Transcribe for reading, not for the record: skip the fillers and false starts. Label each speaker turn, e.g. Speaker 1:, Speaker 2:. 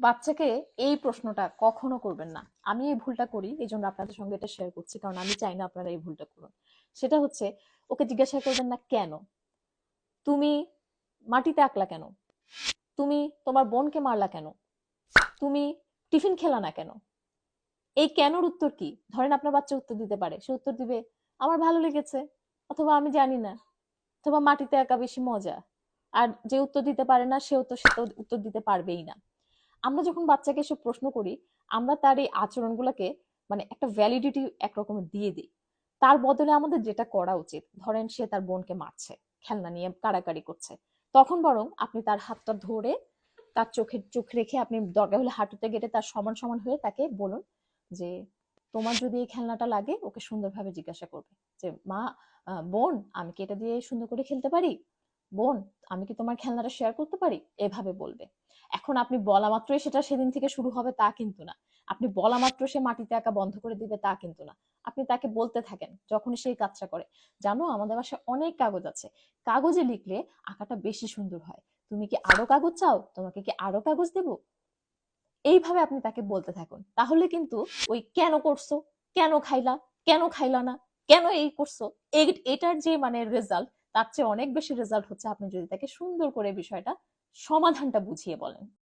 Speaker 1: বাচ্চাকে এই প্রশ্নটা কখনো করবেন না। আমি এই ভুলটা করি, এই জন্য আপনাদের সঙ্গে এটা শেয়ার করছি, কারণ আমি চাই না আপনারা এই ভুলটা করুন। সেটা হচ্ছে, ওকে জিজ্ঞাসা করবেন না কেন তুমি মাটিতে আঁকলা, কেন তুমি তোমার বোনকে মারলা, কেন তুমি টিফিন খেলা না কেন। এই কেনর উত্তর কি? ধরেন আপনার বাচ্চা উত্তর দিতে পারে, সে উত্তর দিবে আমার ভালো লেগেছে, অথবা আমি জানি না, অথবা মাটিতে আঁকা বেশি মজা। আর যে উত্তর দিতে পারে না, সে তো উত্তর দিতে পারবেই না। আমরা যখন বাচ্চাকে এসব প্রশ্ন করি, আমরা তার এই আচরণগুলোকে মানে একটা ভ্যালিডিটি একরকমের দিয়ে দিই। তার বদলে আমাদের যেটা করা উচিত, ধরেন সে তার বোনকে মারছে, খেলনা নিয়ে কাড়াকাড়ি করছে, তখন বরং আপনি তার হাতটা ধরে তার চোখ রেখে আপনি দরকার হলে হাঁটুতে গেটে তার সমান সমান হয়ে তাকে বলুন যে তোমার যদি এই খেলনাটা লাগে, ওকে সুন্দরভাবে জিজ্ঞাসা করবে যে মা, বোন, আমি কি এটা দিয়ে সুন্দর করে খেলতে পারি, বোন, আমি কি তোমার খেলনাটা শেয়ার করতে পারি, এভাবে বলবে। এখন আপনি বলা মাত্রই সেটা সেদিন থেকে শুরু হবে তা কিন্তু না। আপনি বলা মাত্র সে মাটিতে আঁকা বন্ধ করে দিবে তা কিন্তু না। আপনি তাকে বলতে থাকেন যখন সেই কাজটা করে, জানো আমাদের বাসায় অনেক কাগজ আছে, কাগজে লিখলে আঁকাটা বেশি সুন্দর হয়, তুমি কি আরো কাগজ চাও, তোমাকে কি আরো কাগজ দেবো। এইভাবে আপনি তাকে বলতে থাকুন, তাহলে কিন্তু ওই কেন করছো, কেন খাইলা, কেন খাইলা না, কেন এই করছো, এটার যে মানে রেজাল্ট, তার চেয়ে অনেক বেশি রেজাল্ট হচ্ছে আপনি যদি তাকে সুন্দর করে বিষয়টা সমাধানটা বুঝিয়ে বলেন।